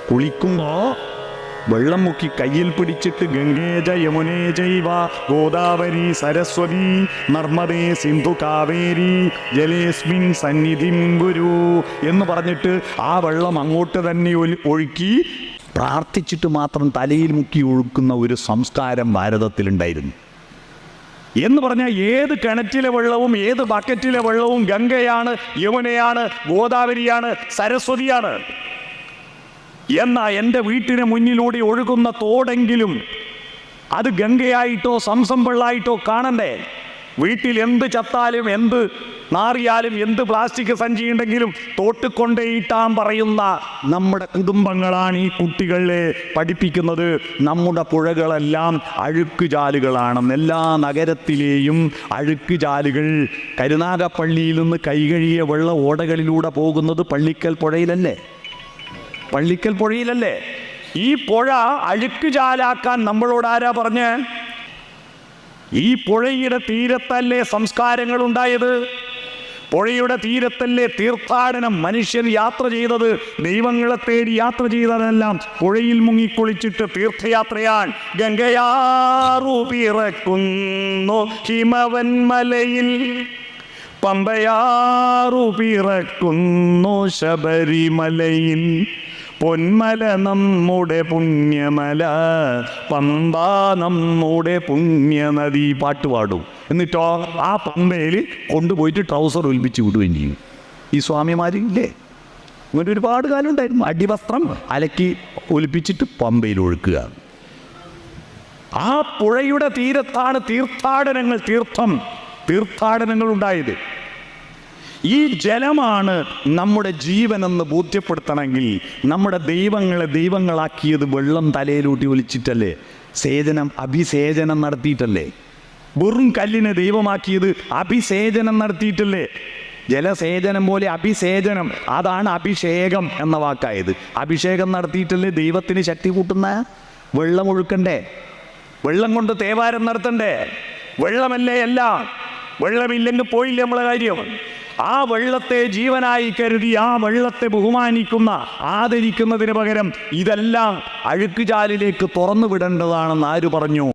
കുളിക്കുമ്പോൾ വെള്ളം മുക്കി കയ്യിൽ പിടിച്ചിട്ട് ഗംഗേജ യമുനേ ജൈവ ഗോദാവരി സരസ്വതി നർമ്മദേ സിന്ധു കാവേരി ജലേസ്മിൻ സന്നിധിം ഗുരു എന്ന് പറഞ്ഞിട്ട് ആ വെള്ളം അങ്ങോട്ട് തന്നെ ഒഴുക്കി പ്രാർത്ഥിച്ചിട്ട് മാത്രം തലയിൽ മുക്കി ഒഴുക്കുന്ന ഒരു സംസ്കാരം ഭാരതത്തിലുണ്ടായിരുന്നു. എന്ന് പറഞ്ഞാൽ ഏത് കിണറ്റിലെ വെള്ളവും ഏത് ബക്കറ്റിലെ വെള്ളവും ഗംഗയാണ്, യമുനയാണ്, ഗോദാവരിയാണ്, സരസ്വതിയാണ്. എന്നാൽ എൻ്റെ വീട്ടിന് മുന്നിലൂടെ ഒഴുകുന്ന തോടെങ്കിലും അത് ഗംഗയായിട്ടോ സംസം വെള്ളമായിട്ടോ കാണണ്ടേ? വീട്ടിൽ എന്ത് ചത്താലും എന്ത് നാറിയാലും എന്ത് പ്ലാസ്റ്റിക് സഞ്ചിയുണ്ടെങ്കിലും തോട്ടിക്കൊണ്ടേയിട്ടാൻ പറയുന്ന നമ്മുടെ കുടുംബങ്ങളാണ് ഈ കുട്ടികളെ പഠിപ്പിക്കുന്നത്. നമ്മുടെ പുഴകളെല്ലാം അഴുക്കുചാലുകളാണെന്ന്. എല്ലാ നഗരത്തിലെയും അഴുക്കുചാലുകൾ. കരുനാഗപ്പള്ളിയിൽ നിന്ന് കൈകഴിയ വെള്ള ഓടകളിലൂടെ പോകുന്നത് പള്ളിക്കൽ പുഴയിലല്ലേ? പള്ളിക്കൽ പുഴയിലല്ലേ? ഈ പുഴ അഴുക്കുചാലാക്കാൻ നമ്മളോട് ആരാ പറഞ്ഞ്? ഈ പുഴയുടെ തീരത്തല്ലേ സംസ്കാരങ്ങൾ ഉണ്ടായത്? പുഴയുടെ തീരത്തല്ലേ തീർത്ഥാടനം മനുഷ്യൻ യാത്ര ചെയ്തത്? ദൈവങ്ങളെ തേടി യാത്ര ചെയ്തതെല്ലാം പുഴയിൽ മുങ്ങിക്കുളിച്ചിട്ട് തീർത്ഥയാത്രയാണ്. ഗംഗയാറു പിറക്കുന്നു ഹിമവന്മലയിൽ, പമ്പയാറു പിറക്കുന്നു ശബരിമലയിൽ, പൊന്മല നമ്മുടെ പുണ്യമല, പമ്പ നമ്മുടെ പുണ്യനദി. പാട്ട് പാടും. എന്നിട്ടോ ആ പമ്പയിൽ കൊണ്ടുപോയിട്ട് ട്രൗസർ ഒലിപ്പിച്ച് വിടുകയും ചെയ്യും. ഈ സ്വാമിമാർ ഇല്ലേ, ഇങ്ങനെ ഒരുപാട് കാലം ഉണ്ടായിരുന്നു. അടിവസ്ത്രം അലക്കി ഒലിപ്പിച്ചിട്ട് പമ്പയിൽ ഒഴുക്കുക. ആ പുഴയുടെ തീരത്താണ് തീർത്ഥാടനങ്ങൾ ഉണ്ടായത്. ഈ ജലമാണ് നമ്മുടെ ജീവനെന്ന് ബോധ്യപ്പെടുത്തണമെങ്കിൽ നമ്മുടെ ദൈവങ്ങളെ ദൈവങ്ങളാക്കിയത് വെള്ളം തലയിലൂട്ടി ഒലിച്ചിട്ടല്ലേ? അഭിസേചനം നടത്തിയിട്ടല്ലേ? വെറും കല്ലിനെ ദൈവമാക്കിയത് അഭിസേചനം നടത്തിയിട്ടല്ലേ? ജലസേചനം പോലെ അഭിസേചനം, അതാണ് അഭിഷേകം എന്ന വാക്കായത്. അഭിഷേകം നടത്തിയിട്ടല്ലേ ദൈവത്തിന് ശക്തി കൂട്ടുന്ന? വെള്ളം ഒഴുക്കണ്ടേ? വെള്ളം കൊണ്ട് തേവാരം നടത്തണ്ടേ? വെള്ളമല്ലേ എല്ലാം? വെള്ളമില്ലെങ്കിൽ പോയില്ല നമ്മളെ കാര്യം. ആ വെള്ളത്തെ ജീവനായി കരുതി ആ വെള്ളത്തെ ബഹുമാനിക്കുന്ന ആദരിക്കുന്നതിന് പകരം ഇതെല്ലാം അഴുക്കുചാലിലേക്ക് തുറന്നു വിടേണ്ടതാണെന്ന് ആര് പറഞ്ഞു?